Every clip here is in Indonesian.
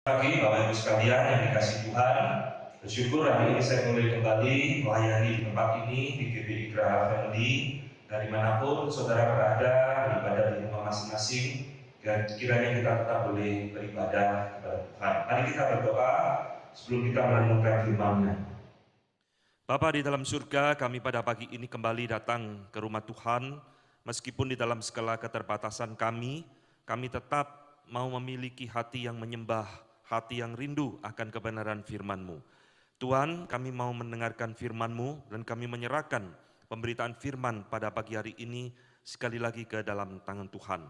Pagi Bapak Ibu sekalian yang dikasih Tuhan, bersyukur hari ini saya boleh kembali melayani di tempat ini di GBI Graha Family. Dari manapun saudara berada, beribadah di rumah masing-masing, dan kiranya kita tetap boleh beribadah kepada Tuhan. Mari kita berdoa sebelum kita merenungkan firman-Nya. Bapa di dalam surga, kami pada pagi ini kembali datang ke rumah Tuhan, meskipun di dalam segala keterbatasan kami tetap mau memiliki hati yang menyembah, hati yang rindu akan kebenaran firman-Mu. Tuhan, kami mau mendengarkan firman-Mu dan kami menyerahkan pemberitaan firman pada pagi hari ini sekali lagi ke dalam tangan Tuhan.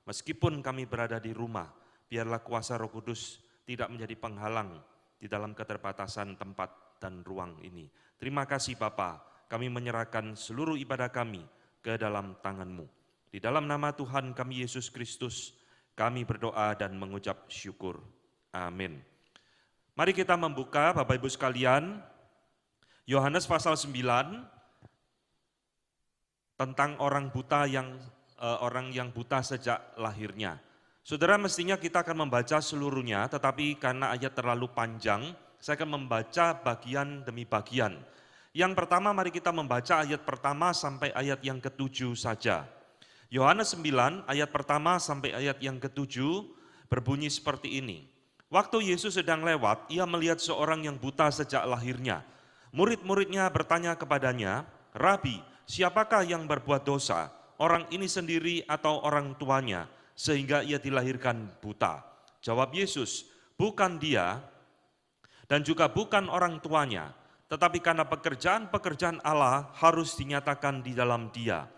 Meskipun kami berada di rumah, biarlah kuasa Roh Kudus tidak menjadi penghalang di dalam keterbatasan tempat dan ruang ini. Terima kasih Bapa, kami menyerahkan seluruh ibadah kami ke dalam tangan-Mu. Di dalam nama Tuhan kami Yesus Kristus, kami berdoa dan mengucap syukur. Amin. Mari kita membuka Bapak Ibu sekalian, Yohanes pasal 9, tentang orang yang buta sejak lahirnya. Saudara, mestinya kita akan membaca seluruhnya, tetapi karena ayat terlalu panjang, saya akan membaca bagian demi bagian. Yang pertama, mari kita membaca ayat pertama sampai ayat yang ke-7 saja. Yohanes 9 ayat pertama sampai ayat yang ke-7 berbunyi seperti ini. Waktu Yesus sedang lewat, ia melihat seorang yang buta sejak lahirnya. Murid-muridnya bertanya kepadanya, "Rabi, siapakah yang berbuat dosa, orang ini sendiri atau orang tuanya, sehingga ia dilahirkan buta?" Jawab Yesus, "Bukan dia dan juga bukan orang tuanya, tetapi karena pekerjaan-pekerjaan Allah harus dinyatakan di dalam dia.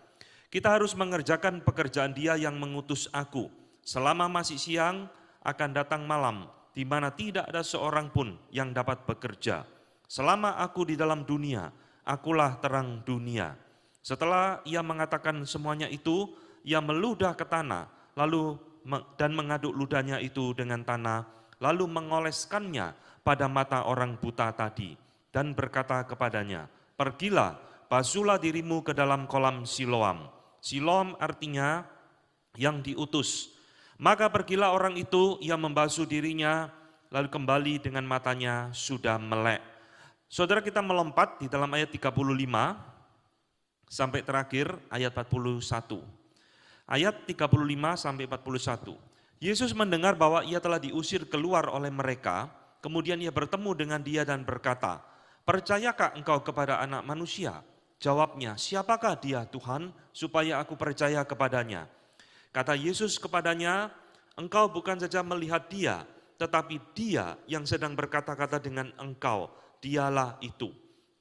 Kita harus mengerjakan pekerjaan dia yang mengutus aku. Selama masih siang akan datang malam, di mana tidak ada seorang pun yang dapat bekerja. Selama aku di dalam dunia, akulah terang dunia." Setelah ia mengatakan semuanya itu, ia meludah ke tanah, dan mengaduk ludahnya itu dengan tanah, lalu mengoleskannya pada mata orang buta tadi, dan berkata kepadanya, "Pergilah, basuhlah dirimu ke dalam kolam Siloam." Siloam artinya yang diutus. Maka pergilah orang itu, ia membasuh dirinya, lalu kembali dengan matanya sudah melek. Saudara, kita melompat di dalam ayat 35 sampai terakhir ayat 41. Ayat 35 sampai 41. Yesus mendengar bahwa ia telah diusir keluar oleh mereka, kemudian ia bertemu dengan dia dan berkata, "Percayakah engkau kepada Anak Manusia?" Jawabnya, "Siapakah dia Tuhan, supaya aku percaya kepadanya?" Kata Yesus kepadanya, "Engkau bukan saja melihat dia, tetapi dia yang sedang berkata-kata dengan engkau, dialah itu."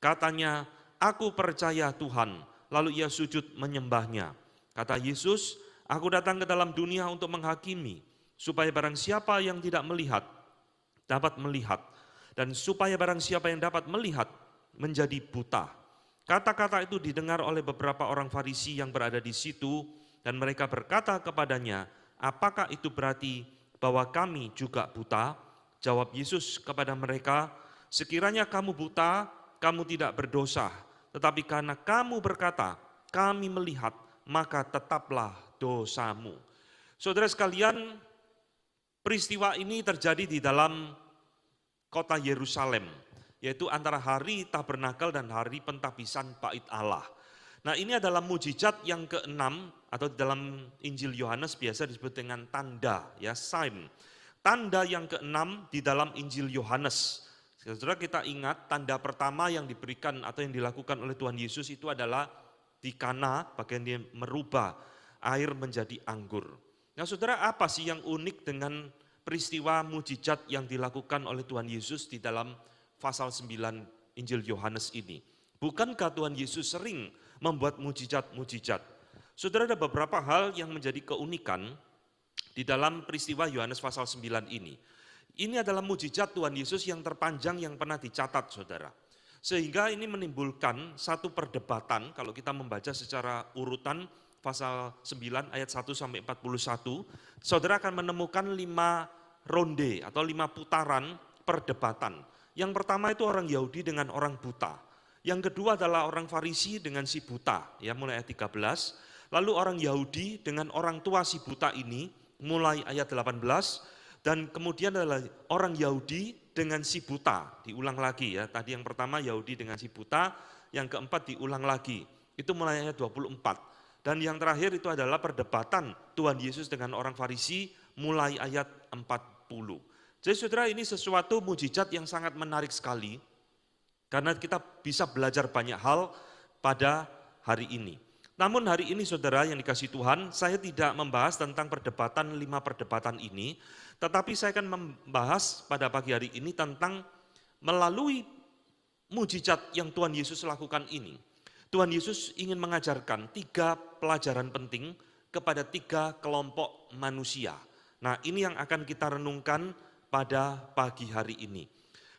Katanya, "Aku percaya Tuhan." Lalu ia sujud menyembahnya. Kata Yesus, "Aku datang ke dalam dunia untuk menghakimi, supaya barang siapa yang tidak melihat, dapat melihat, dan supaya barang siapa yang dapat melihat, menjadi buta." Kata-kata itu didengar oleh beberapa orang Farisi yang berada di situ, dan mereka berkata kepadanya, "Apakah itu berarti bahwa kami juga buta?" Jawab Yesus kepada mereka, "Sekiranya kamu buta, kamu tidak berdosa. Tetapi karena kamu berkata, 'Kami melihat,' maka tetaplah dosamu." Saudara sekalian, peristiwa ini terjadi di dalam kota Yerusalem, yaitu antara hari Tabernakel dan hari Pentabisan Bait Allah. Nah, ini adalah mujizat yang ke-6, atau dalam Injil Yohanes biasa disebut dengan tanda, ya, sign. Tanda yang ke-6 di dalam Injil Yohanes. Saudara, kita ingat tanda pertama yang diberikan atau yang dilakukan oleh Tuhan Yesus itu adalah di Kana, bagian dia merubah air menjadi anggur. Nah, saudara, apa sih yang unik dengan peristiwa mujizat yang dilakukan oleh Tuhan Yesus di dalam pasal 9 Injil Yohanes ini? Bukankah Tuhan Yesus sering membuat mujizat-mujizat? Saudara, ada beberapa hal yang menjadi keunikan di dalam peristiwa Yohanes pasal 9 ini. Ini adalah mujizat Tuhan Yesus yang terpanjang yang pernah dicatat, saudara. Sehingga ini menimbulkan satu perdebatan, kalau kita membaca secara urutan pasal 9 ayat 1 sampai 41, saudara akan menemukan 5 ronde atau 5 putaran perdebatan. Yang pertama itu orang Yahudi dengan orang buta. Yang kedua adalah orang Farisi dengan si buta, ya, mulai ayat 13. Lalu orang Yahudi dengan orang tua si buta ini, mulai ayat 18. Dan kemudian adalah orang Yahudi dengan si buta, diulang lagi ya. Tadi yang pertama Yahudi dengan si buta, yang keempat diulang lagi. Itu mulai ayat 24. Dan yang terakhir itu adalah perdebatan Tuhan Yesus dengan orang Farisi mulai ayat 40. Jadi saudara, ini sesuatu mujizat yang sangat menarik sekali karena kita bisa belajar banyak hal pada hari ini. Namun hari ini saudara yang dikasih Tuhan, saya tidak membahas tentang perdebatan 5 perdebatan ini, tetapi saya akan membahas pada pagi hari ini tentang melalui mujizat yang Tuhan Yesus lakukan ini. Tuhan Yesus ingin mengajarkan 3 pelajaran penting kepada 3 kelompok manusia. Nah, ini yang akan kita renungkan pada pagi hari ini.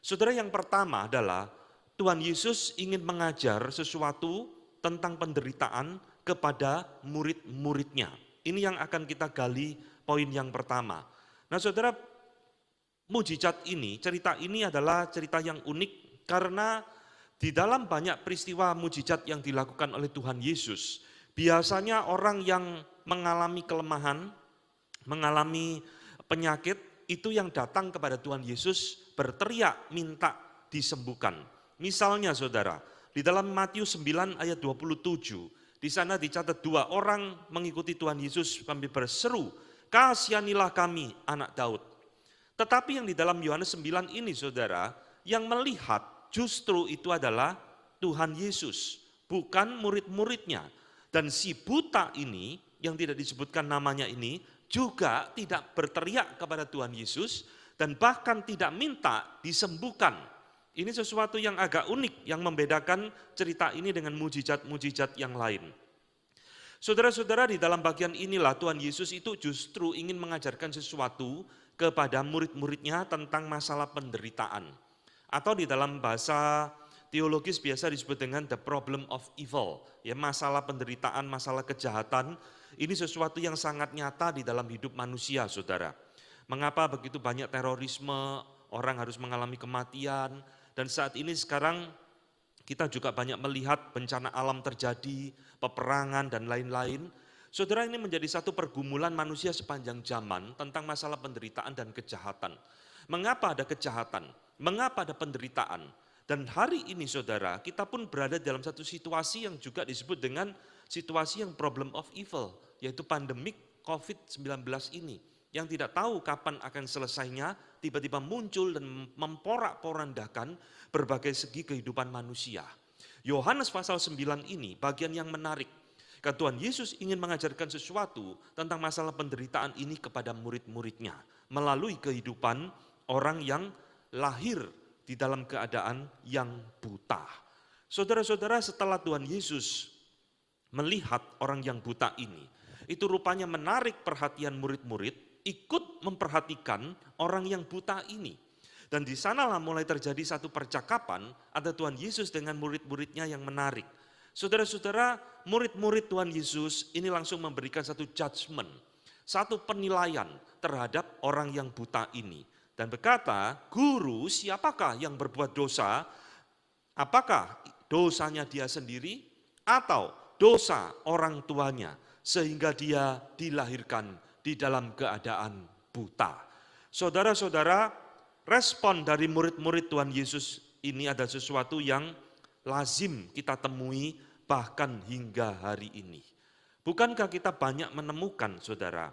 Saudara, yang pertama adalah Tuhan Yesus ingin mengajar sesuatu tentang penderitaan kepada murid-muridnya. Ini yang akan kita gali poin yang pertama. Nah saudara, mujizat ini, cerita ini adalah cerita yang unik karena di dalam banyak peristiwa mujizat yang dilakukan oleh Tuhan Yesus, biasanya orang yang mengalami kelemahan, mengalami penyakit, itu yang datang kepada Tuhan Yesus berteriak minta disembuhkan. Misalnya saudara, di dalam Matius 9 ayat 27, di sana dicatat 2 orang mengikuti Tuhan Yesus sambil berseru, "Kasihanilah kami anak Daud." Tetapi yang di dalam Yohanes 9 ini saudara, yang melihat justru itu adalah Tuhan Yesus, bukan murid-muridnya. Dan si buta ini, yang tidak disebutkan namanya ini, juga tidak berteriak kepada Tuhan Yesus dan bahkan tidak minta disembuhkan. Ini sesuatu yang agak unik yang membedakan cerita ini dengan mujizat-mujizat yang lain. Saudara-saudara, di dalam bagian inilah Tuhan Yesus itu justru ingin mengajarkan sesuatu kepada murid-muridnya tentang masalah penderitaan. Atau di dalam bahasa teologis biasa disebut dengan the problem of evil, ya, masalah penderitaan, masalah kejahatan. Ini sesuatu yang sangat nyata di dalam hidup manusia, saudara. Mengapa begitu banyak terorisme, orang harus mengalami kematian, dan saat ini sekarang kita juga banyak melihat bencana alam terjadi, peperangan dan lain-lain. Saudara, ini menjadi satu pergumulan manusia sepanjang zaman tentang masalah penderitaan dan kejahatan. Mengapa ada kejahatan? Mengapa ada penderitaan? Dan hari ini saudara, kita pun berada dalam satu situasi yang juga disebut dengan situasi yang problem of evil, yaitu pandemik COVID-19 ini. Yang tidak tahu kapan akan selesainya, tiba-tiba muncul dan memporak-porandakan berbagai segi kehidupan manusia. Yohanes pasal 9 ini bagian yang menarik. Karena Tuhan Yesus ingin mengajarkan sesuatu tentang masalah penderitaan ini kepada murid-muridnya. Melalui kehidupan orang yang lahir di dalam keadaan yang buta. Saudara-saudara, setelah Tuhan Yesus melihat orang yang buta ini, itu rupanya menarik perhatian murid-murid, ikut memperhatikan orang yang buta ini. Dan di sanalah mulai terjadi satu percakapan, ada Tuhan Yesus dengan murid-muridnya yang menarik. Saudara-saudara, murid-murid Tuhan Yesus ini langsung memberikan satu judgment, satu penilaian terhadap orang yang buta ini. Dan berkata, "Guru, siapakah yang berbuat dosa? Apakah dosanya dia sendiri atau dosa orang tuanya sehingga dia dilahirkan di dalam keadaan buta?" Saudara-saudara, respon dari murid-murid Tuhan Yesus ini adalah sesuatu yang lazim kita temui bahkan hingga hari ini. Bukankah kita banyak menemukan, saudara,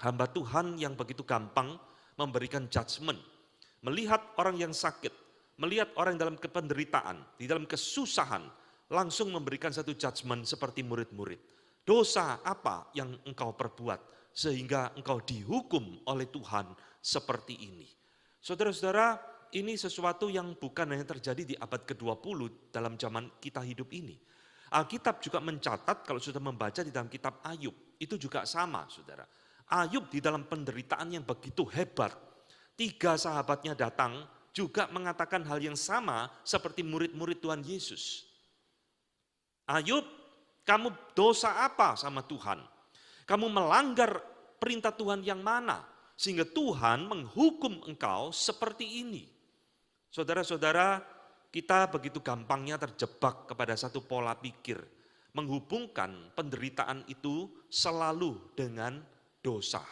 hamba Tuhan yang begitu gampang memberikan judgment, melihat orang yang sakit, melihat orang dalam penderitaan, di dalam kesusahan, langsung memberikan satu judgment seperti murid-murid. Dosa apa yang engkau perbuat sehingga engkau dihukum oleh Tuhan seperti ini? Saudara-saudara, ini sesuatu yang bukan hanya terjadi di abad ke-20 dalam zaman kita hidup ini. Alkitab juga mencatat, kalau sudah membaca di dalam kitab Ayub, itu juga sama, saudara. Ayub di dalam penderitaan yang begitu hebat, 3 sahabatnya datang juga mengatakan hal yang sama seperti murid-murid Tuhan Yesus. Ayub, kamu dosa apa sama Tuhan? Kamu melanggar perintah Tuhan yang mana? Sehingga Tuhan menghukum engkau seperti ini. Saudara-saudara, kita begitu gampangnya terjebak kepada satu pola pikir. Menghubungkan penderitaan itu selalu dengan dosa.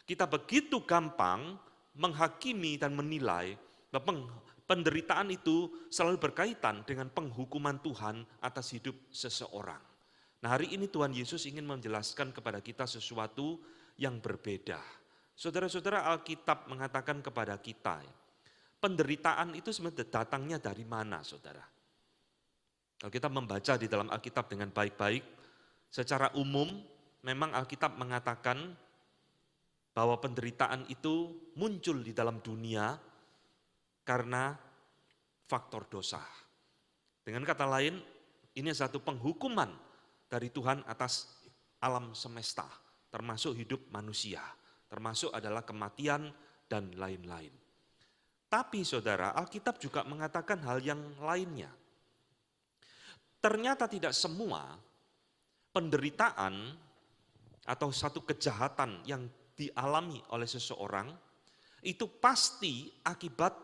Kita begitu gampang menghakimi dan menilai bahwa penderitaan itu selalu berkaitan dengan penghukuman Tuhan atas hidup seseorang. Nah, hari ini Tuhan Yesus ingin menjelaskan kepada kita sesuatu yang berbeda. Saudara-saudara, Alkitab mengatakan kepada kita, penderitaan itu sebenarnya datangnya dari mana, saudara? Kalau kita membaca di dalam Alkitab dengan baik-baik, secara umum memang Alkitab mengatakan bahwa penderitaan itu muncul di dalam dunia karena faktor dosa. Dengan kata lain, ini satu penghukuman dari Tuhan atas alam semesta, termasuk hidup manusia, termasuk adalah kematian dan lain-lain. Tapi saudara, Alkitab juga mengatakan hal yang lainnya. Ternyata tidak semua penderitaan atau satu kejahatan yang dialami oleh seseorang itu pasti akibat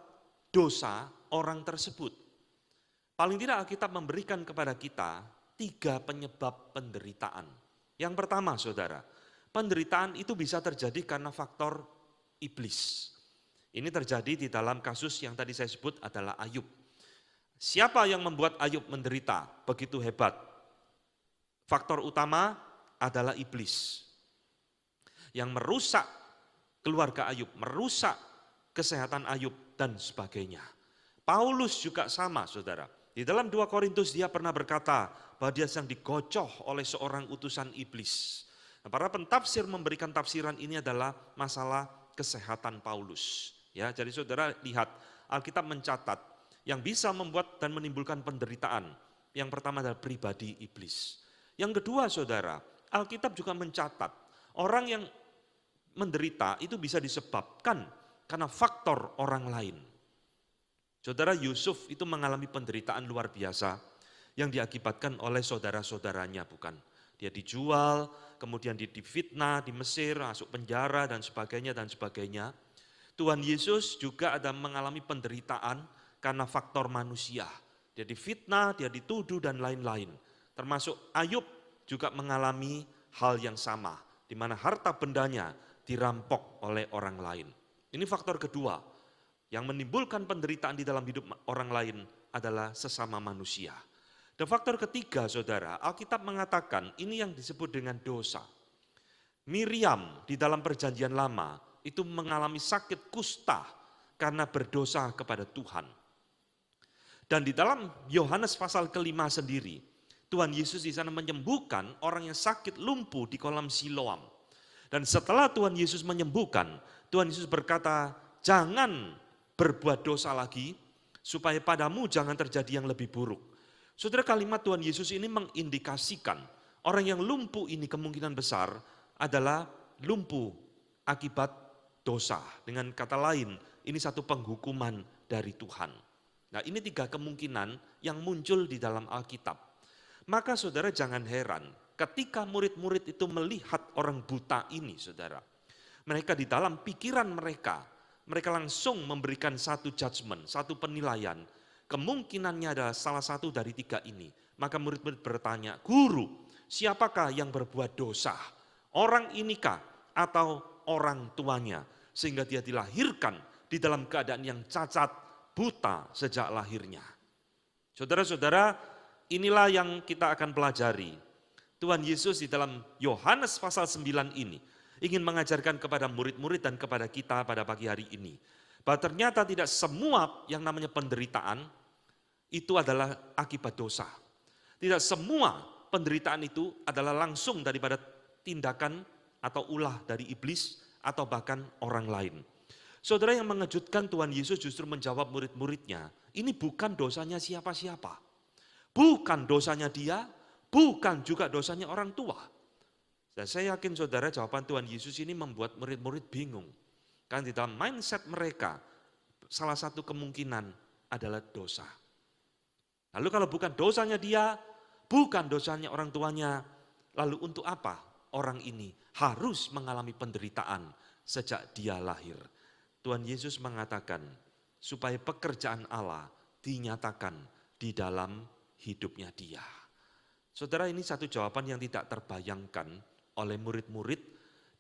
dosa orang tersebut. Paling tidak Alkitab memberikan kepada kita 3 penyebab penderitaan. Yang pertama, saudara, penderitaan itu bisa terjadi karena faktor iblis. Ini terjadi di dalam kasus yang tadi saya sebut adalah Ayub. Siapa yang membuat Ayub menderita begitu hebat? Faktor utama adalah iblis yang merusak keluarga Ayub, merusak kesehatan Ayub dan sebagainya. Paulus juga sama, saudara. Di dalam 2 Korintus dia pernah berkata bahwa dia sedang digocoh oleh seorang utusan iblis. Nah, para pentafsir memberikan tafsiran ini adalah masalah kesehatan Paulus. Ya, jadi saudara lihat, Alkitab mencatat yang bisa membuat dan menimbulkan penderitaan. Yang pertama adalah pribadi iblis. Yang kedua, saudara, Alkitab juga mencatat orang yang menderita itu bisa disebabkan karena faktor orang lain. Saudara, Yusuf itu mengalami penderitaan luar biasa yang diakibatkan oleh saudara-saudaranya, bukan? Dia dijual, kemudian difitnah di Mesir, masuk penjara dan sebagainya dan sebagainya. Tuhan Yesus juga ada mengalami penderitaan karena faktor manusia. Dia difitnah, dia dituduh dan lain-lain. Termasuk Ayub juga mengalami hal yang sama, di mana harta bendanya dirampok oleh orang lain. Ini faktor kedua, yang menimbulkan penderitaan di dalam hidup orang lain adalah sesama manusia. Dan faktor ketiga, saudara, Alkitab mengatakan ini yang disebut dengan dosa. Miriam di dalam perjanjian lama itu mengalami sakit kusta karena berdosa kepada Tuhan. Dan di dalam Yohanes pasal ke-5 sendiri, Tuhan Yesus di sana menyembuhkan orang yang sakit lumpuh di kolam Siloam. Dan setelah Tuhan Yesus menyembuhkan, Tuhan Yesus berkata, jangan berbuat dosa lagi, supaya padamu jangan terjadi yang lebih buruk. Saudara, kalimat Tuhan Yesus ini mengindikasikan orang yang lumpuh ini kemungkinan besar adalah lumpuh akibat dosa. Dengan kata lain, ini satu penghukuman dari Tuhan. Nah, ini 3 kemungkinan yang muncul di dalam Alkitab. Maka saudara jangan heran ketika murid-murid itu melihat orang buta ini, saudara. Mereka di dalam pikiran mereka langsung memberikan satu judgement, satu penilaian. Kemungkinannya adalah salah satu dari 3 ini. Maka murid-murid bertanya, guru, siapakah yang berbuat dosa? Orang inikah atau orang tuanya? Sehingga dia dilahirkan di dalam keadaan yang cacat, buta sejak lahirnya. Saudara-saudara, inilah yang kita akan pelajari. Tuhan Yesus di dalam Yohanes pasal 9 ini ingin mengajarkan kepada murid-murid dan kepada kita pada pagi hari ini. Bahwa ternyata tidak semua yang namanya penderitaan itu adalah akibat dosa. Tidak semua penderitaan itu adalah langsung daripada tindakan atau ulah dari iblis atau bahkan orang lain. Saudara, yang mengejutkan, Tuhan Yesus justru menjawab murid-muridnya, ini bukan dosanya siapa-siapa. Bukan dosanya dia, bukan juga dosanya orang tua. Dan saya yakin saudara, jawaban Tuhan Yesus ini membuat murid-murid bingung. Karena di dalam mindset mereka, salah satu kemungkinan adalah dosa. Lalu kalau bukan dosanya dia, bukan dosanya orang tuanya, lalu untuk apa orang ini harus mengalami penderitaan sejak dia lahir? Tuhan Yesus mengatakan supaya pekerjaan Allah dinyatakan di dalam hidupnya dia. Saudara, ini satu jawaban yang tidak terbayangkan oleh murid-murid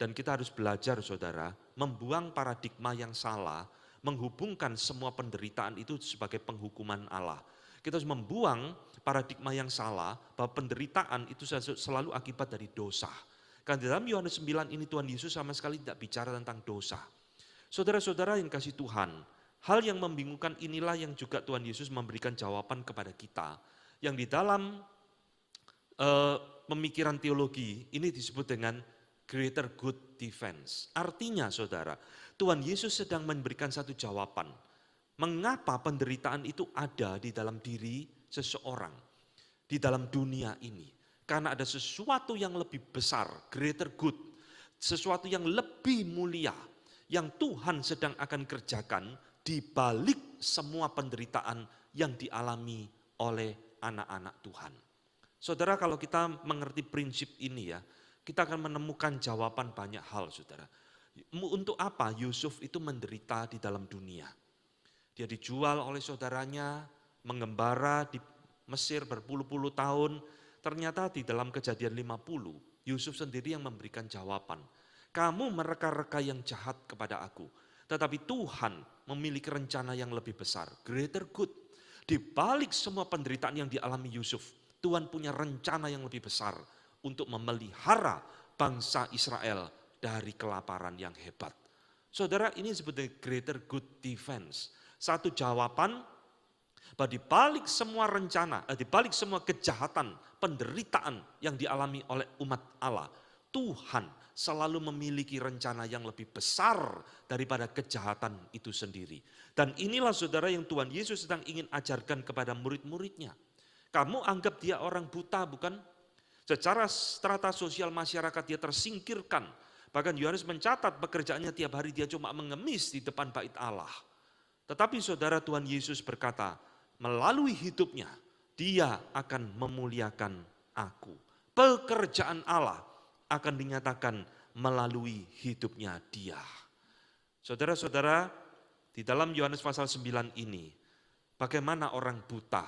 Dan kita harus belajar saudara, membuang paradigma yang salah, menghubungkan semua penderitaan itu sebagai penghukuman Allah. Kita harus membuang paradigma yang salah bahwa penderitaan itu selalu akibat dari dosa. Karena di dalam Yohanes 9 ini Tuhan Yesus sama sekali tidak bicara tentang dosa. Saudara-saudara yang kasih Tuhan, hal yang membingungkan inilah yang juga Tuhan Yesus memberikan jawaban kepada kita. Yang di dalam pemikiran teologi ini disebut dengan greater good defense. Artinya saudara, Tuhan Yesus sedang memberikan satu jawaban. Mengapa penderitaan itu ada di dalam diri seseorang, di dalam dunia ini? Karena ada sesuatu yang lebih besar, greater good, sesuatu yang lebih mulia, yang Tuhan sedang akan kerjakan di balik semua penderitaan yang dialami oleh anak-anak Tuhan. Saudara, kalau kita mengerti prinsip ini ya, kita akan menemukan jawaban banyak hal, saudara. Untuk apa Yusuf itu menderita di dalam dunia? Dia dijual oleh saudaranya, mengembara di Mesir berpuluh-puluh tahun. Ternyata di dalam Kejadian 50, Yusuf sendiri yang memberikan jawaban. Kamu mereka-reka yang jahat kepada aku, tetapi Tuhan memiliki rencana yang lebih besar, greater good. Di balik semua penderitaan yang dialami Yusuf, Tuhan punya rencana yang lebih besar untuk memelihara bangsa Israel dari kelaparan yang hebat. Saudara, ini sebetulnya greater good defense. Satu jawaban bahwa di balik semua rencana, di balik semua kejahatan, penderitaan yang dialami oleh umat Allah, Tuhan selalu memiliki rencana yang lebih besar daripada kejahatan itu sendiri. Dan inilah saudara yang Tuhan Yesus sedang ingin ajarkan kepada murid-muridnya. Kamu anggap dia orang buta bukan? Secara strata sosial masyarakat dia tersingkirkan. Bahkan Yohanes mencatat pekerjaannya tiap hari dia cuma mengemis di depan bait Allah. Tetapi saudara, Tuhan Yesus berkata, melalui hidupnya dia akan memuliakan aku. Pekerjaan Allah akan dinyatakan melalui hidupnya dia. Saudara-saudara, di dalam Yohanes pasal 9 ini, bagaimana orang buta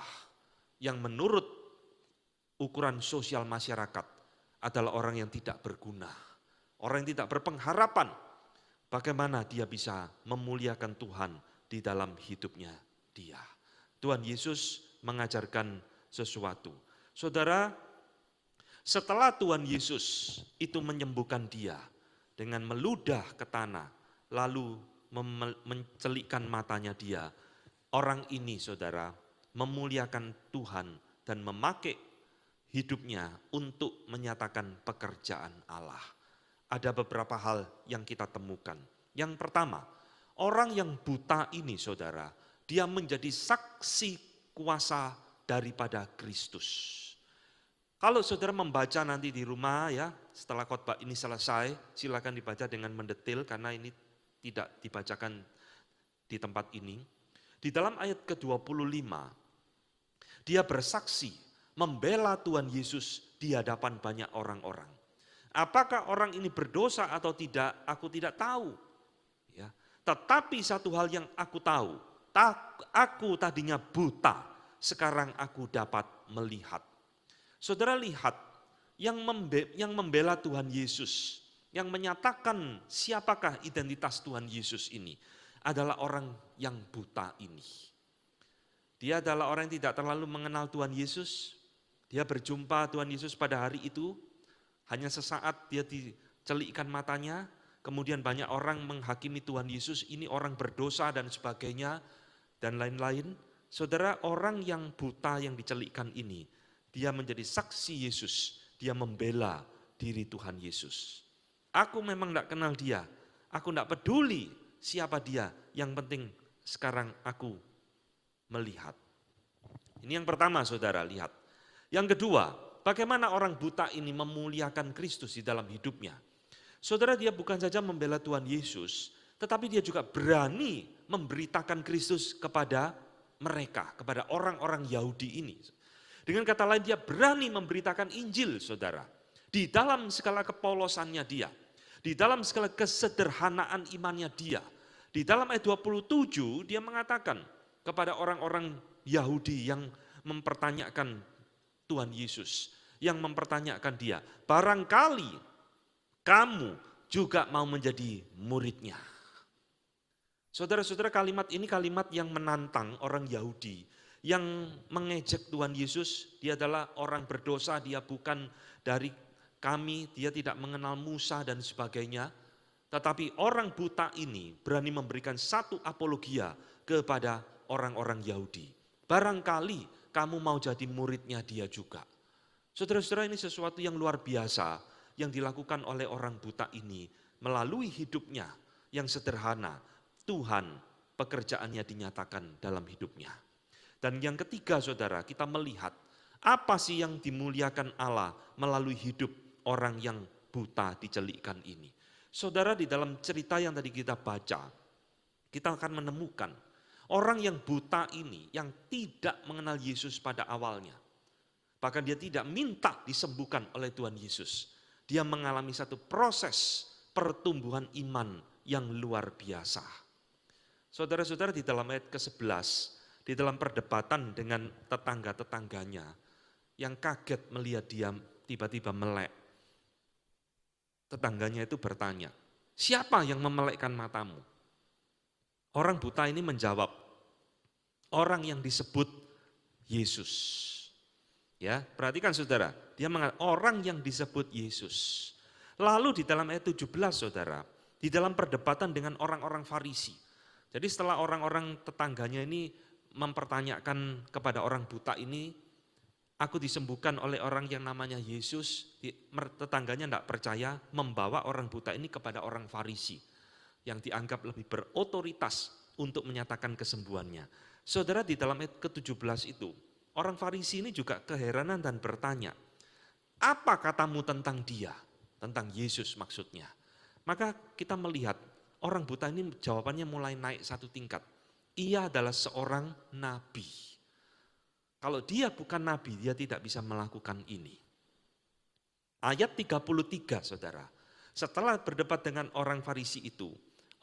yang menurut ukuran sosial masyarakat adalah orang yang tidak berguna, orang yang tidak berpengharapan, bagaimana dia bisa memuliakan Tuhan di dalam hidupnya dia. Tuhan Yesus mengajarkan sesuatu. Saudara, setelah Tuhan Yesus itu menyembuhkan dia dengan meludah ke tanah, lalu mencelikkan matanya dia, orang ini saudara memuliakan Tuhan dan memakai hidupnya untuk menyatakan pekerjaan Allah. Ada beberapa hal yang kita temukan. Yang pertama, orang yang buta ini saudara, dia menjadi saksi kuasa daripada Kristus. Kalau saudara membaca nanti di rumah ya, setelah khotbah ini selesai, silakan dibaca dengan mendetil karena ini tidak dibacakan di tempat ini. Di dalam ayat ke-25, dia bersaksi membela Tuhan Yesus di hadapan banyak orang-orang. Apakah orang ini berdosa atau tidak, aku tidak tahu. Ya, tetapi satu hal yang aku tahu, aku tadinya buta, sekarang aku dapat melihat. Saudara lihat, yang membela Tuhan Yesus, yang menyatakan siapakah identitas Tuhan Yesus ini, adalah orang yang buta ini. Dia adalah orang yang tidak terlalu mengenal Tuhan Yesus. Dia berjumpa Tuhan Yesus pada hari itu, hanya sesaat dia dicelikkan matanya, kemudian banyak orang menghakimi Tuhan Yesus, ini orang berdosa dan sebagainya, dan lain-lain. Saudara, orang yang buta yang dicelikkan ini, dia menjadi saksi Yesus, dia membela diri Tuhan Yesus. Aku memang tidak kenal dia, aku tidak peduli siapa dia, yang penting sekarang aku melihat. Ini yang pertama saudara, lihat. Yang kedua, bagaimana orang buta ini memuliakan Kristus di dalam hidupnya. Saudara, dia bukan saja membela Tuhan Yesus, tetapi dia juga berani memberitakan Kristus kepada mereka, kepada orang-orang Yahudi ini. Dengan kata lain, dia berani memberitakan Injil, saudara. Di dalam segala kepolosannya dia, di dalam segala kesederhanaan imannya dia. Di dalam ayat 27, dia mengatakan kepada orang-orang Yahudi yang mempertanyakan Tuhan Yesus, yang mempertanyakan dia, barangkali kamu juga mau menjadi muridnya. Saudara-saudara, kalimat ini kalimat yang menantang orang Yahudi yang mengejek Tuhan Yesus. Dia adalah orang berdosa, dia bukan dari kami, dia tidak mengenal Musa dan sebagainya. Tetapi orang buta ini berani memberikan satu apologia kepada orang-orang Yahudi. Barangkali kamu mau jadi muridnya dia juga. Saudara-saudara, ini sesuatu yang luar biasa yang dilakukan oleh orang buta ini melalui hidupnya yang sederhana. Tuhan pekerjaannya dinyatakan dalam hidupnya. Dan yang ketiga saudara, kita melihat apa sih yang dimuliakan Allah melalui hidup orang yang buta dicelikkan ini. Saudara, di dalam cerita yang tadi kita baca, kita akan menemukan orang yang buta ini yang tidak mengenal Yesus pada awalnya. Bahkan dia tidak minta disembuhkan oleh Tuhan Yesus. Dia mengalami satu proses pertumbuhan iman yang luar biasa. Saudara-saudara, di dalam ayat ke-11, di dalam perdebatan dengan tetangga-tetangganya, yang kaget melihat dia tiba-tiba melek. Tetangganya itu bertanya, siapa yang memelekkan matamu? Orang buta ini menjawab, orang yang disebut Yesus. Ya, perhatikan saudara, dia mengatakan orang yang disebut Yesus. Lalu di dalam ayat 17 saudara, di dalam perdebatan dengan orang-orang Farisi. Jadi setelah orang-orang tetangganya ini mempertanyakan kepada orang buta ini, aku disembuhkan oleh orang yang namanya Yesus, tetangganya tidak percaya, membawa orang buta ini kepada orang Farisi yang dianggap lebih berotoritas untuk menyatakan kesembuhannya. Saudara, di dalam ayat ke-17 itu, orang Farisi ini juga keheranan dan bertanya, apa katamu tentang dia? Tentang Yesus maksudnya. Maka kita melihat orang buta ini jawabannya mulai naik satu tingkat. Ia adalah seorang nabi. Kalau dia bukan nabi, dia tidak bisa melakukan ini. Ayat 33 saudara. Setelah berdebat dengan orang Farisi itu,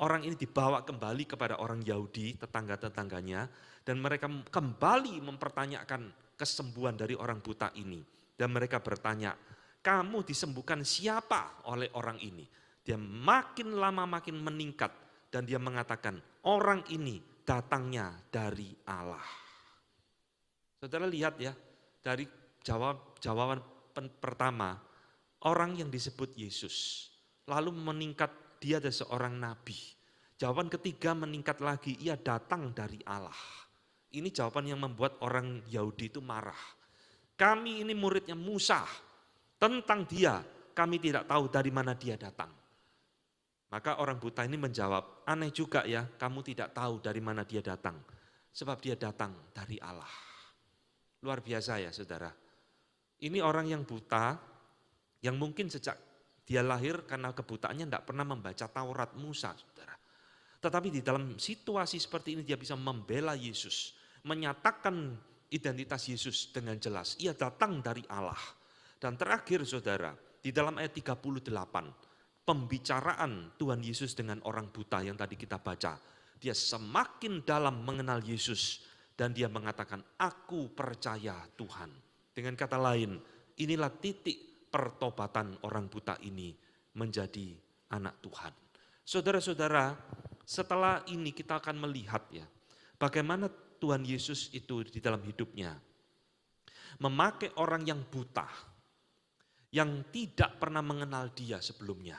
orang ini dibawa kembali kepada orang Yahudi, tetangga-tetangganya, dan mereka kembali mempertanyakan kesembuhan dari orang buta ini. Dan mereka bertanya, kamu disembuhkan siapa oleh orang ini? Dia makin lama makin meningkat dan dia mengatakan orang ini datangnya dari Allah. Saudara lihat ya, dari jawaban pertama, orang yang disebut Yesus. Lalu meningkat, dia adalah seorang nabi. Jawaban ketiga meningkat lagi, ia datang dari Allah. Ini jawaban yang membuat orang Yahudi itu marah. Kami ini muridnya Musa, tentang dia kami tidak tahu dari mana dia datang. Maka orang buta ini menjawab, aneh juga ya kamu tidak tahu dari mana dia datang. Sebab dia datang dari Allah. Luar biasa ya saudara. Ini orang yang buta, yang mungkin sejak dia lahir karena kebutaannya tidak pernah membaca Taurat Musa saudara. Tetapi di dalam situasi seperti ini dia bisa membela Yesus. Menyatakan identitas Yesus dengan jelas. Ia datang dari Allah. Dan terakhir saudara, di dalam ayat 38, pembicaraan Tuhan Yesus dengan orang buta yang tadi kita baca. Dia semakin dalam mengenal Yesus dan dia mengatakan, aku percaya Tuhan. Dengan kata lain, inilah titik pertobatan orang buta ini menjadi anak Tuhan. Saudara-saudara, setelah ini kita akan melihat ya, bagaimana Tuhan Yesus itu di dalam hidupnya memakai orang yang buta, yang tidak pernah mengenal dia sebelumnya,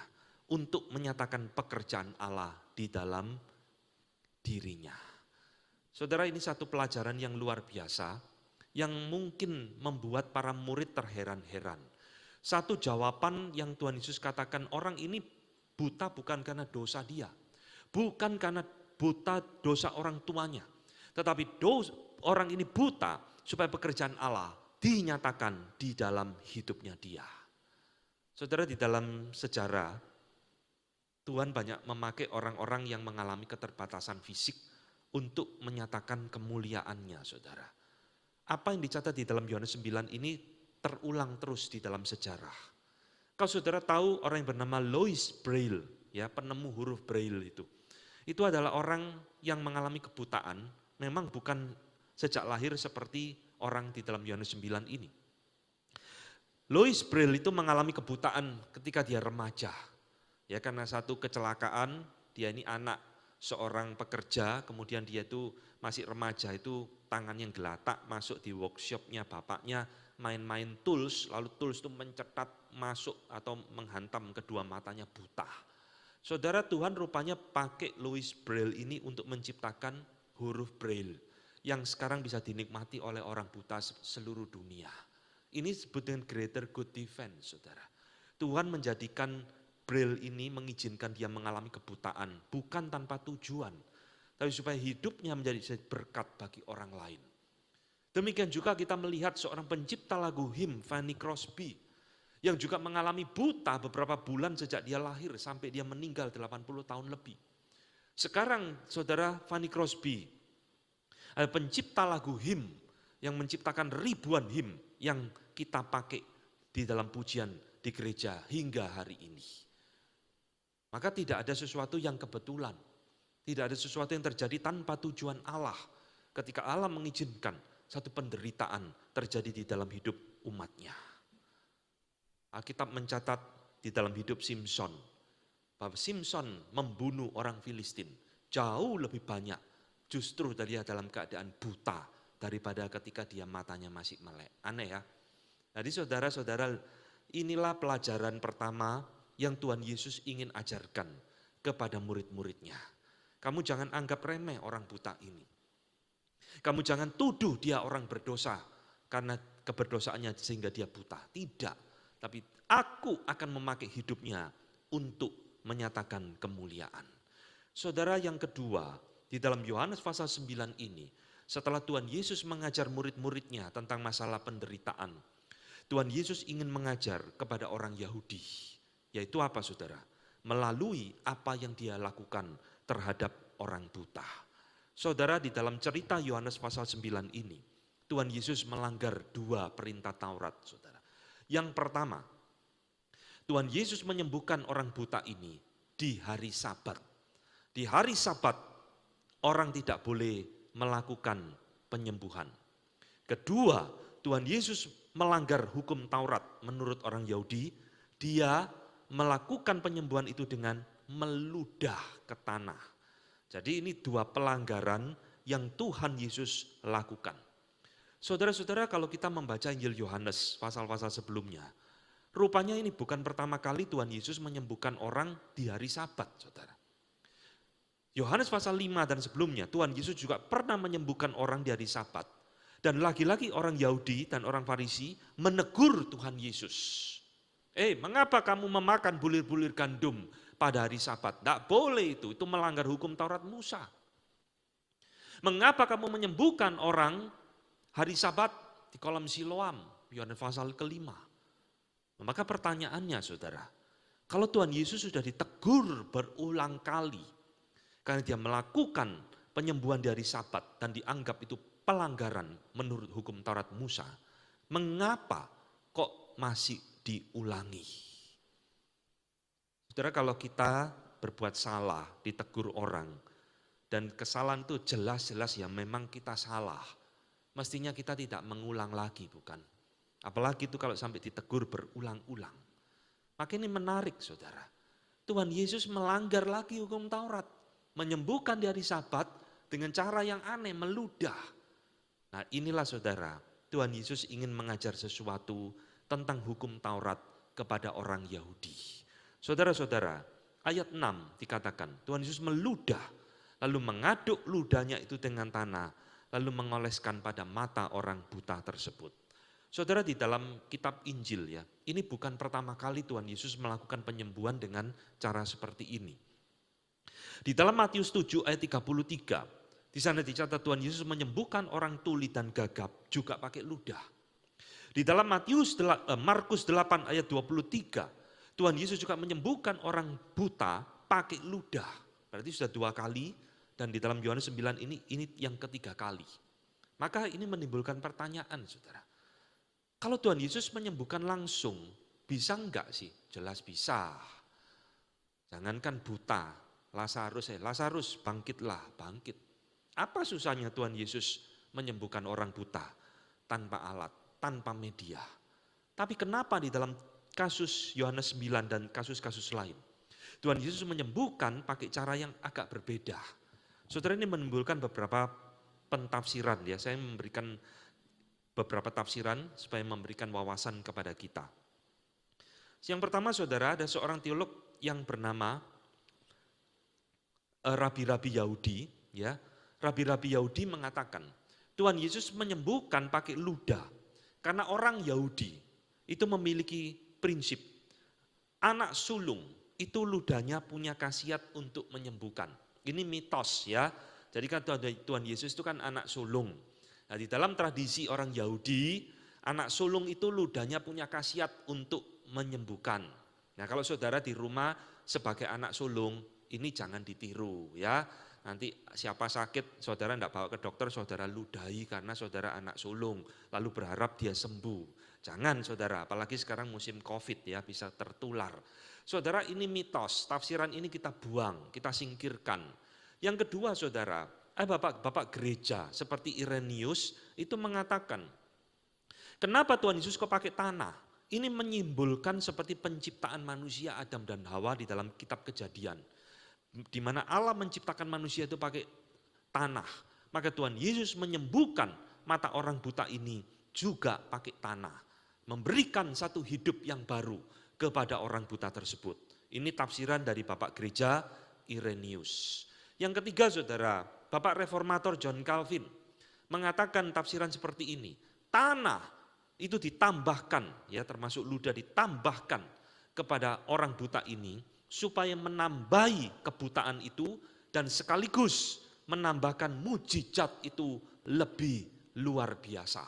untuk menyatakan pekerjaan Allah di dalam dirinya. Saudara, ini satu pelajaran yang luar biasa, yang mungkin membuat para murid terheran-heran. Satu jawaban yang Tuhan Yesus katakan, orang ini buta bukan karena dosa dia, bukan karena buta dosa orang tuanya, tetapi orang ini buta supaya pekerjaan Allah dinyatakan di dalam hidupnya dia. Saudara, di dalam sejarah Tuhan banyak memakai orang-orang yang mengalami keterbatasan fisik untuk menyatakan kemuliaannya, saudara. Apa yang dicatat di dalam Yohanes 9 ini terulang terus di dalam sejarah. Kalau saudara tahu orang yang bernama Louis Braille, ya penemu huruf Braille itu adalah orang yang mengalami kebutaan, memang bukan sejak lahir seperti orang di dalam Yohanes 9 ini. Louis Braille itu mengalami kebutaan ketika dia remaja. Ya, karena satu kecelakaan, dia ini anak seorang pekerja, kemudian dia itu masih remaja, itu tangannya gelatak masuk di workshopnya bapaknya, main-main tools, lalu tools itu mencetat masuk atau menghantam kedua matanya, buta. Saudara, Tuhan rupanya pakai Louis Braille ini untuk menciptakan huruf Braille yang sekarang bisa dinikmati oleh orang buta seluruh dunia. Ini disebut dengan greater good defense, saudara. Tuhan menjadikan Braille ini, mengizinkan dia mengalami kebutaan, bukan tanpa tujuan, tapi supaya hidupnya menjadi berkat bagi orang lain. Demikian juga kita melihat seorang pencipta lagu him, Fanny Crosby, yang juga mengalami buta beberapa bulan sejak dia lahir sampai dia meninggal 80 tahun lebih. Sekarang saudara, Fanny Crosby, pencipta lagu him yang menciptakan ribuan him yang kita pakai di dalam pujian di gereja hingga hari ini. Maka tidak ada sesuatu yang kebetulan, tidak ada sesuatu yang terjadi tanpa tujuan Allah ketika Allah mengizinkan satu penderitaan terjadi di dalam hidup umatnya. Alkitab mencatat di dalam hidup Simson, bahwa Simson membunuh orang Filistin jauh lebih banyak justru dia dalam keadaan buta daripada ketika dia matanya masih melek. Aneh ya. Jadi saudara-saudara, inilah pelajaran pertama yang Tuhan Yesus ingin ajarkan kepada murid-muridnya. Kamu jangan anggap remeh orang buta ini. Kamu jangan tuduh dia orang berdosa karena keberdosaannya sehingga dia buta. Tidak, tapi aku akan memakai hidupnya untuk menyatakan kemuliaan. Saudara, yang kedua, di dalam Yohanes pasal 9 ini, setelah Tuhan Yesus mengajar murid-muridnya tentang masalah penderitaan, Tuhan Yesus ingin mengajar kepada orang Yahudi, yaitu apa saudara? Melalui apa yang dia lakukan terhadap orang buta. Saudara, di dalam cerita Yohanes pasal 9 ini, Tuhan Yesus melanggar dua perintah Taurat, saudara. Yang pertama, Tuhan Yesus menyembuhkan orang buta ini di hari Sabat. Di hari Sabat, orang tidak boleh melakukan penyembuhan. Kedua, Tuhan Yesus melanggar hukum Taurat menurut orang Yahudi. Dia melakukan penyembuhan itu dengan meludah ke tanah. Jadi ini dua pelanggaran yang Tuhan Yesus lakukan. Saudara-saudara, kalau kita membaca Injil Yohanes pasal-pasal sebelumnya, rupanya ini bukan pertama kali Tuhan Yesus menyembuhkan orang di hari Sabat, saudara. Yohanes pasal 5 dan sebelumnya, Tuhan Yesus juga pernah menyembuhkan orang di hari Sabat. Dan lagi-lagi orang Yahudi dan orang Farisi menegur Tuhan Yesus. Mengapa kamu memakan bulir-bulir gandum pada hari Sabat? Tidak boleh itu melanggar hukum Taurat Musa. Mengapa kamu menyembuhkan orang hari Sabat di kolam Siloam? Yohanes pasal ke-5. Maka pertanyaannya saudara, kalau Tuhan Yesus sudah ditegur berulang kali karena dia melakukan penyembuhan di hari Sabat dan dianggap itu pelanggaran menurut hukum Taurat Musa, mengapa kok masih diulangi? Saudara, kalau kita berbuat salah, ditegur orang, dan kesalahan itu jelas-jelas ya memang kita salah, mestinya kita tidak mengulang lagi, bukan? Apalagi itu kalau sampai ditegur berulang-ulang. Maka ini menarik saudara, Tuhan Yesus melanggar lagi hukum Taurat, menyembuhkan di hari Sabat dengan cara yang aneh, meludah. Nah inilah saudara, Tuhan Yesus ingin mengajar sesuatu tentang hukum Taurat kepada orang Yahudi. Saudara-saudara, ayat 6 dikatakan Tuhan Yesus meludah, lalu mengaduk ludahnya itu dengan tanah, lalu mengoleskan pada mata orang buta tersebut. Saudara, di dalam kitab Injil ya, ini bukan pertama kali Tuhan Yesus melakukan penyembuhan dengan cara seperti ini. Di dalam Matius 7 ayat 33, di sana dicatat Tuhan Yesus menyembuhkan orang tuli dan gagap juga pakai ludah. Di dalam Markus 8 ayat 23, Tuhan Yesus juga menyembuhkan orang buta pakai ludah. Berarti sudah dua kali, dan di dalam Yohanes 9 ini yang ketiga kali. Maka ini menimbulkan pertanyaan saudara. Kalau Tuhan Yesus menyembuhkan langsung, bisa enggak sih? Jelas bisa. Jangankan buta, Lazarus bangkitlah, bangkit. Apa susahnya Tuhan Yesus menyembuhkan orang buta tanpa alat, tanpa media? Tapi kenapa di dalam kasus Yohanes 9 dan kasus-kasus lain, Tuhan Yesus menyembuhkan pakai cara yang agak berbeda. Saudara, ini menimbulkan beberapa pentafsiran ya. Saya memberikan beberapa tafsiran supaya memberikan wawasan kepada kita. Yang pertama saudara, ada seorang teolog yang bernama Rabi-rabi Yahudi, ya. Rabi-rabi Yahudi mengatakan, Tuhan Yesus menyembuhkan pakai ludah. Karena orang Yahudi itu memiliki prinsip, anak sulung itu ludahnya punya khasiat untuk menyembuhkan. Ini mitos ya. Jadi kan Tuhan Yesus itu kan anak sulung. Nah, di dalam tradisi orang Yahudi, anak sulung itu ludahnya punya khasiat untuk menyembuhkan. Nah, kalau saudara di rumah sebagai anak sulung, ini jangan ditiru ya. Nanti siapa sakit, saudara tidak bawa ke dokter, saudara ludahi karena saudara anak sulung. Lalu berharap dia sembuh. Jangan saudara, apalagi sekarang musim COVID ya, bisa tertular. Saudara, ini mitos, tafsiran ini kita buang, kita singkirkan. Yang kedua saudara, bapak gereja seperti Irenaeus itu mengatakan, kenapa Tuhan Yesus kok pakai tanah? Ini menyimbolkan seperti penciptaan manusia Adam dan Hawa di dalam kitab Kejadian. Di mana Allah menciptakan manusia itu pakai tanah. Maka Tuhan Yesus menyembuhkan mata orang buta ini juga pakai tanah. Memberikan satu hidup yang baru kepada orang buta tersebut. Ini tafsiran dari Bapak Gereja Irenaeus. Yang ketiga saudara, Bapak Reformator John Calvin mengatakan tafsiran seperti ini. Tanah itu ditambahkan, ya termasuk ludah ditambahkan kepada orang buta ini supaya menambahi kebutaan itu dan sekaligus menambahkan mujizat itu lebih luar biasa.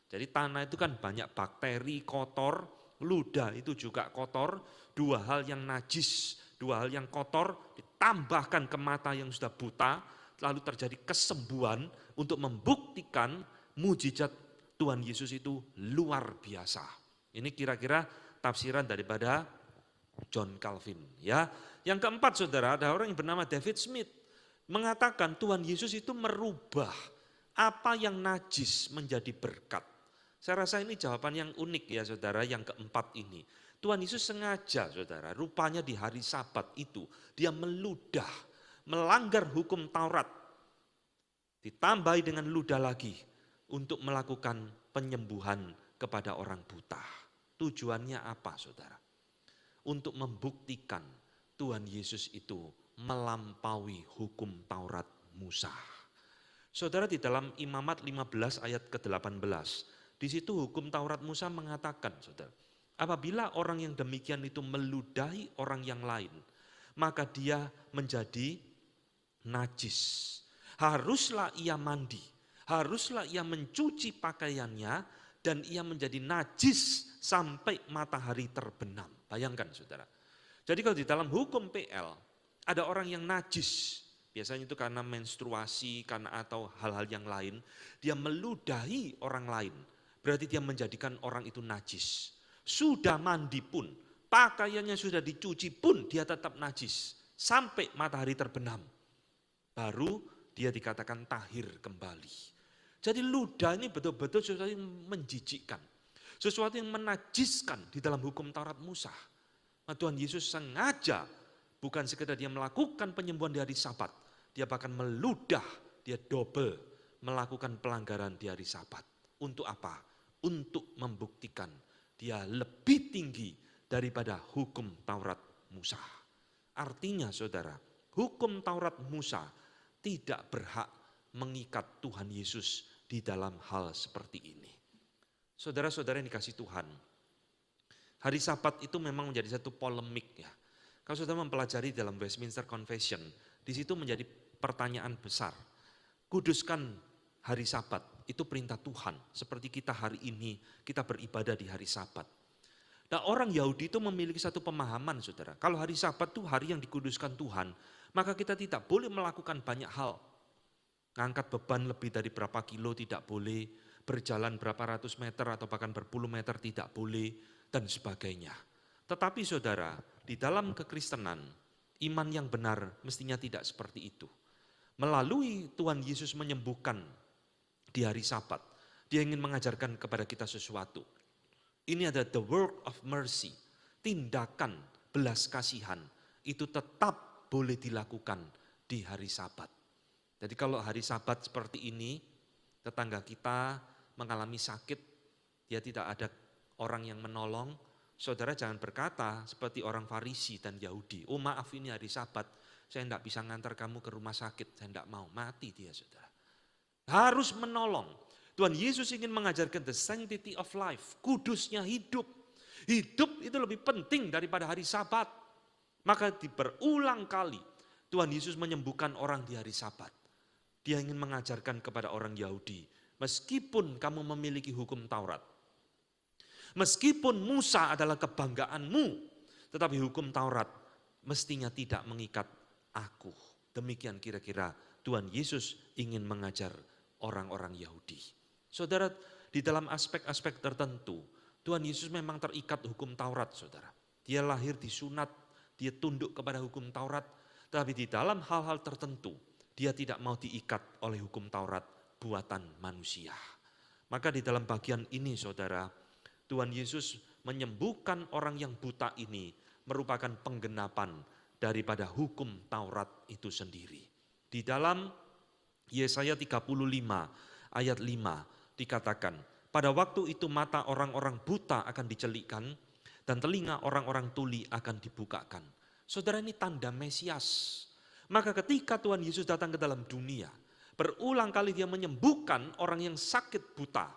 Jadi tanah itu kan banyak bakteri kotor, ludah itu juga kotor, dua hal yang najis, dua hal yang kotor ditambahkan ke mata yang sudah buta, lalu terjadi kesembuhan untuk membuktikan mujizat Tuhan Yesus itu luar biasa. Ini kira-kira tafsiran daripada John Calvin ya. Yang keempat saudara, ada orang yang bernama David Smith mengatakan Tuhan Yesus itu merubah apa yang najis menjadi berkat. Saya rasa ini jawaban yang unik ya saudara, yang keempat ini. Tuhan Yesus sengaja saudara, rupanya di hari Sabat itu dia meludah, melanggar hukum Taurat. Ditambahi dengan ludah lagi untuk melakukan penyembuhan kepada orang buta. Tujuannya apa saudara? Untuk membuktikan Tuhan Yesus itu melampaui hukum Taurat Musa. Saudara, di dalam Imamat 15 ayat ke-18, di situ hukum Taurat Musa mengatakan, saudara, apabila orang yang demikian itu meludahi orang yang lain, maka dia menjadi najis. Haruslah ia mandi, haruslah ia mencuci pakaiannya, dan ia menjadi najis sampai matahari terbenam. Bayangkan saudara. Jadi kalau di dalam hukum PL ada orang yang najis, biasanya itu karena menstruasi, karena atau hal-hal yang lain, dia meludahi orang lain, berarti dia menjadikan orang itu najis. Sudah mandi pun, pakaiannya sudah dicuci pun dia tetap najis sampai matahari terbenam. Baru dia dikatakan tahir kembali. Jadi ludah ini betul-betul sesuatu yang menjijikkan. Sesuatu yang menajiskan di dalam hukum Taurat Musa. Nah, Tuhan Yesus sengaja bukan sekedar dia melakukan penyembuhan di hari Sabat. Dia bahkan meludah, dia double melakukan pelanggaran di hari Sabat. Untuk apa? Untuk membuktikan dia lebih tinggi daripada hukum Taurat Musa. Artinya saudara, hukum Taurat Musa tidak berhak mengikat Tuhan Yesus di dalam hal seperti ini. Saudara-saudara yang dikasih Tuhan, hari Sabat itu memang menjadi satu polemik ya. Kalau saudara mempelajari dalam Westminster Confession, di situ menjadi pertanyaan besar. Kuduskan hari Sabat, itu perintah Tuhan. Seperti kita hari ini, kita beribadah di hari Sabat. Nah, orang Yahudi itu memiliki satu pemahaman saudara. Kalau hari Sabat itu hari yang dikuduskan Tuhan, maka kita tidak boleh melakukan banyak hal. Ngangkat beban lebih dari berapa kilo tidak boleh, berjalan berapa ratus meter atau bahkan berpuluh meter tidak boleh, dan sebagainya. Tetapi saudara, di dalam kekristenan, iman yang benar mestinya tidak seperti itu. Melalui Tuhan Yesus menyembuhkan di hari Sabat, dia ingin mengajarkan kepada kita sesuatu. Ini adalah the work of mercy, tindakan belas kasihan. itu tetap boleh dilakukan di hari Sabat. Jadi kalau hari Sabat seperti ini, tetangga kita mengalami sakit, dia tidak ada orang yang menolong, saudara jangan berkata seperti orang Farisi dan Yahudi, oh maaf ini hari Sabat, saya tidak bisa ngantar kamu ke rumah sakit, saya tidak mau, mati dia saudara. Harus menolong. Tuhan Yesus ingin mengajarkan the sanctity of life, kudusnya hidup. Hidup itu lebih penting daripada hari Sabat. Maka berulang kali Tuhan Yesus menyembuhkan orang di hari Sabat. Dia ingin mengajarkan kepada orang Yahudi, meskipun kamu memiliki hukum Taurat, meskipun Musa adalah kebanggaanmu, tetapi hukum Taurat mestinya tidak mengikat aku. Demikian kira-kira Tuhan Yesus ingin mengajar orang-orang Yahudi. Saudara, di dalam aspek-aspek tertentu, Tuhan Yesus memang terikat hukum Taurat, saudara. Dia lahir disunat, dia tunduk kepada hukum Taurat, tapi di dalam hal-hal tertentu, dia tidak mau diikat oleh hukum Taurat buatan manusia. Maka di dalam bagian ini saudara, Tuhan Yesus menyembuhkan orang yang buta ini merupakan penggenapan daripada hukum Taurat itu sendiri. Di dalam Yesaya 35 ayat 5 dikatakan, pada waktu itu mata orang-orang buta akan dicelikkan dan telinga orang-orang tuli akan dibukakan. Saudara, ini tanda Mesias. Maka ketika Tuhan Yesus datang ke dalam dunia, berulang kali dia menyembuhkan orang yang sakit buta.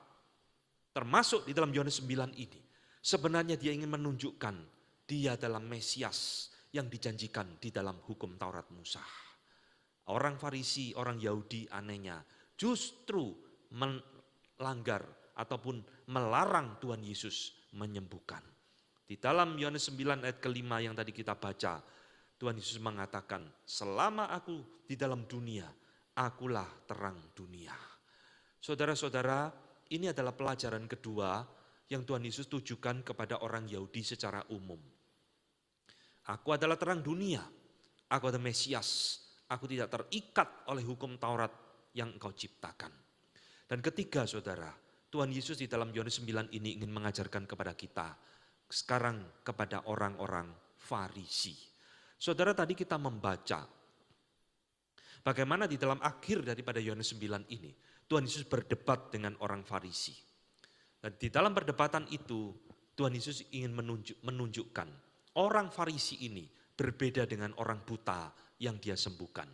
Termasuk di dalam Yohanes 9 ini. Sebenarnya dia ingin menunjukkan dia adalah Mesias yang dijanjikan di dalam hukum Taurat Musa. Orang Farisi, orang Yahudi anehnya justru melanggar ataupun melarang Tuhan Yesus menyembuhkan. Di dalam Yohanes 9 ayat kelima yang tadi kita baca, Tuhan Yesus mengatakan, selama aku di dalam dunia, akulah terang dunia. Saudara-saudara, ini adalah pelajaran kedua yang Tuhan Yesus tujukan kepada orang Yahudi secara umum. Aku adalah terang dunia, aku adalah Mesias, aku tidak terikat oleh hukum Taurat yang engkau ciptakan. Dan ketiga saudara, Tuhan Yesus di dalam Yohanes 9 ini ingin mengajarkan kepada kita, sekarang kepada orang-orang Farisi. Saudara, tadi kita membaca bagaimana di dalam akhir daripada Yohanes 9 ini, Tuhan Yesus berdebat dengan orang Farisi. Dan di dalam perdebatan itu, Tuhan Yesus ingin menunjukkan orang Farisi ini berbeda dengan orang buta yang dia sembuhkan.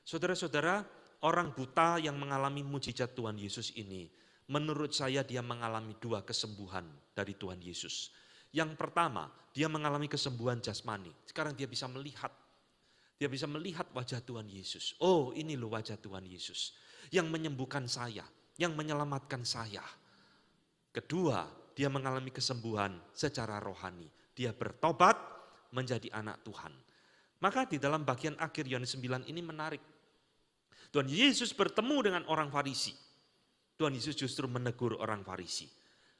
Saudara-saudara, orang buta yang mengalami mujizat Tuhan Yesus ini, menurut saya dia mengalami dua kesembuhan dari Tuhan Yesus. Yang pertama, dia mengalami kesembuhan jasmani. Sekarang dia bisa melihat. Dia bisa melihat wajah Tuhan Yesus. Oh, ini loh wajah Tuhan Yesus yang menyembuhkan saya, yang menyelamatkan saya. Kedua, dia mengalami kesembuhan secara rohani. Dia bertobat menjadi anak Tuhan. Maka di dalam bagian akhir Yohanes 9 ini menarik. Tuhan Yesus bertemu dengan orang Farisi. Tuhan Yesus justru menegur orang Farisi.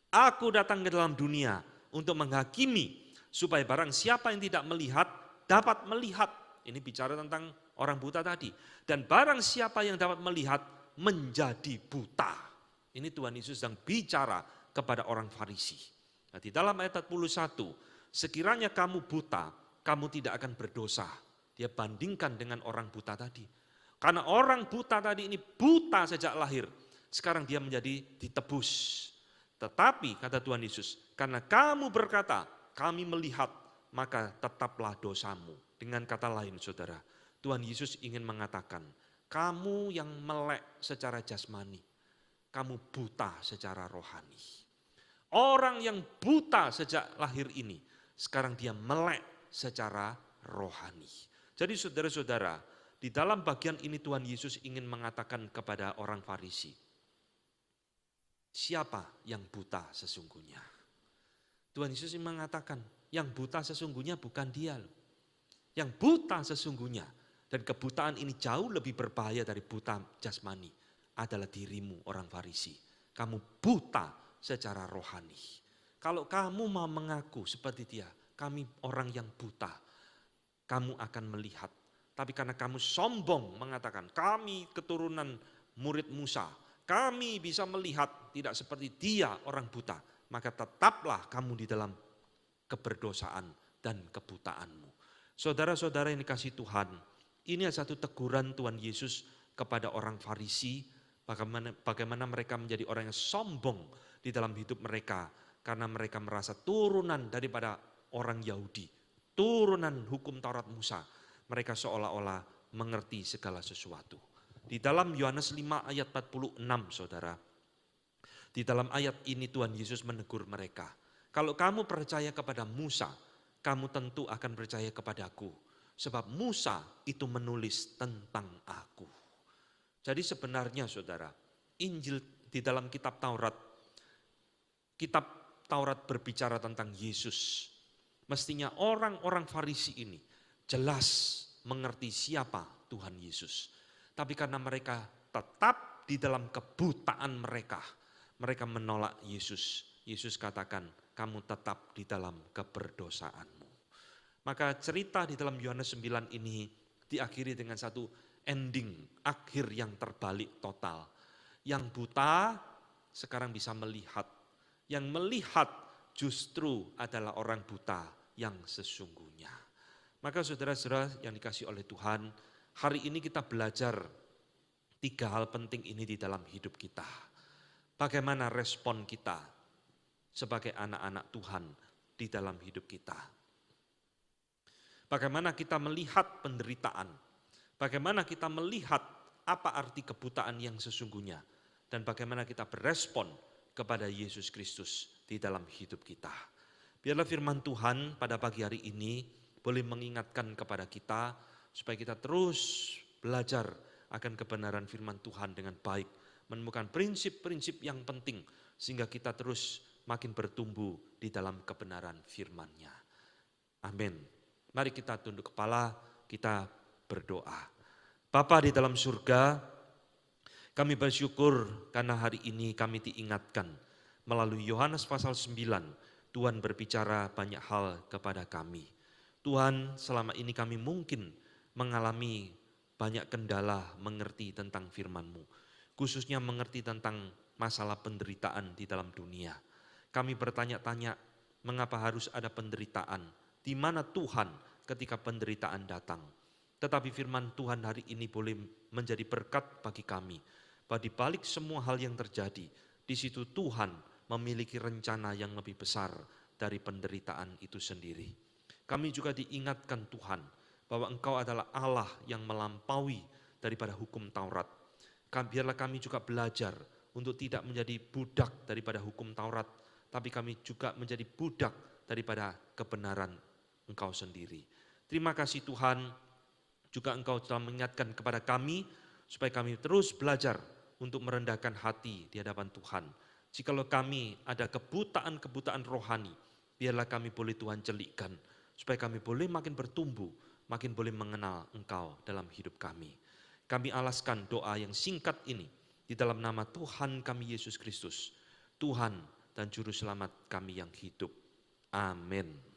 Aku datang ke dalam dunia untuk menghakimi supaya barang siapa yang tidak melihat dapat melihat. Ini bicara tentang orang buta tadi. Dan barang siapa yang dapat melihat menjadi buta. Ini Tuhan Yesus sedang bicara kepada orang Farisi. Nah, di dalam ayat 41, sekiranya kamu buta, kamu tidak akan berdosa. Dia bandingkan dengan orang buta tadi. Karena orang buta tadi ini buta sejak lahir. Sekarang dia menjadi ditebus. Tetapi kata Tuhan Yesus, karena kamu berkata, kami melihat, maka tetaplah dosamu. Dengan kata lain saudara, Tuhan Yesus ingin mengatakan, kamu yang melek secara jasmani, kamu buta secara rohani. Orang yang buta sejak lahir ini, sekarang dia melek secara rohani. Jadi saudara-saudara, di dalam bagian ini Tuhan Yesus ingin mengatakan kepada orang Farisi, siapa yang buta sesungguhnya? Tuhan Yesus mengatakan, yang buta sesungguhnya bukan dia loh. Yang buta sesungguhnya, dan kebutaan ini jauh lebih berbahaya dari buta jasmani, adalah dirimu orang Farisi. Kamu buta secara rohani. Kalau kamu mau mengaku seperti dia, kami orang yang buta, kamu akan melihat. Tapi karena kamu sombong mengatakan, kami keturunan murid Musa, kami bisa melihat tidak seperti dia orang buta, maka tetaplah kamu di dalam keberdosaan dan kebutaanmu. Saudara-saudara yang dikasihi Tuhan, ini adalah satu teguran Tuhan Yesus kepada orang Farisi, bagaimana mereka menjadi orang yang sombong di dalam hidup mereka, karena mereka merasa turunan daripada orang Yahudi, turunan hukum Taurat Musa. Mereka seolah-olah mengerti segala sesuatu. Di dalam Yohanes 5 ayat 46, saudara, di dalam ayat ini Tuhan Yesus menegur mereka. Kalau kamu percaya kepada Musa, kamu tentu akan percaya kepadaku. Sebab Musa itu menulis tentang aku. Jadi sebenarnya saudara, Injil di dalam kitab Taurat berbicara tentang Yesus. Mestinya orang-orang Farisi ini jelas mengerti siapa Tuhan Yesus. Tapi karena mereka tetap di dalam kebutaan mereka menolak Yesus. Yesus katakan, kamu tetap di dalam keberdosaanmu. Maka cerita di dalam Yohanes 9 ini diakhiri dengan satu ending, akhir yang terbalik total. Yang buta sekarang bisa melihat. Yang melihat justru adalah orang buta yang sesungguhnya. Maka saudara-saudara yang dikasihi oleh Tuhan, hari ini kita belajar 3 hal penting ini di dalam hidup kita. Bagaimana respon kita sebagai anak-anak Tuhan di dalam hidup kita. Bagaimana kita melihat penderitaan. Bagaimana kita melihat apa arti kebutaan yang sesungguhnya. Dan bagaimana kita berespon kepada Yesus Kristus di dalam hidup kita. Biarlah firman Tuhan pada pagi hari ini boleh mengingatkan kepada kita supaya kita terus belajar akan kebenaran firman Tuhan dengan baik. Menemukan prinsip-prinsip yang penting sehingga kita terus makin bertumbuh di dalam kebenaran firman-Nya. Amin. Mari kita tunduk kepala, kita berdoa. Bapa di dalam surga, kami bersyukur karena hari ini kami diingatkan melalui Yohanes pasal 9, Tuhan berbicara banyak hal kepada kami. Tuhan, selama ini kami mungkin mengalami banyak kendala mengerti tentang firman-Mu, khususnya mengerti tentang masalah penderitaan di dalam dunia. Kami bertanya-tanya, mengapa harus ada penderitaan? Di mana Tuhan ketika penderitaan datang? Tetapi firman Tuhan hari ini boleh menjadi berkat bagi kami. Bahwa di balik semua hal yang terjadi, di situ Tuhan memiliki rencana yang lebih besar dari penderitaan itu sendiri. Kami juga diingatkan Tuhan bahwa Engkau adalah Allah yang melampaui daripada hukum Taurat. Biarlah kami juga belajar untuk tidak menjadi budak daripada hukum Taurat, tapi kami juga menjadi budak daripada kebenaran Engkau sendiri. Terima kasih Tuhan, juga Engkau telah mengingatkan kepada kami, supaya kami terus belajar untuk merendahkan hati di hadapan Tuhan. Jikalau kami ada kebutaan-kebutaan rohani, biarlah kami boleh Tuhan celikkan, supaya kami boleh makin bertumbuh, makin boleh mengenal Engkau dalam hidup kami. Kami alaskan doa yang singkat ini di dalam nama Tuhan kami Yesus Kristus, Tuhan dan Juru Selamat kami yang hidup. Amin.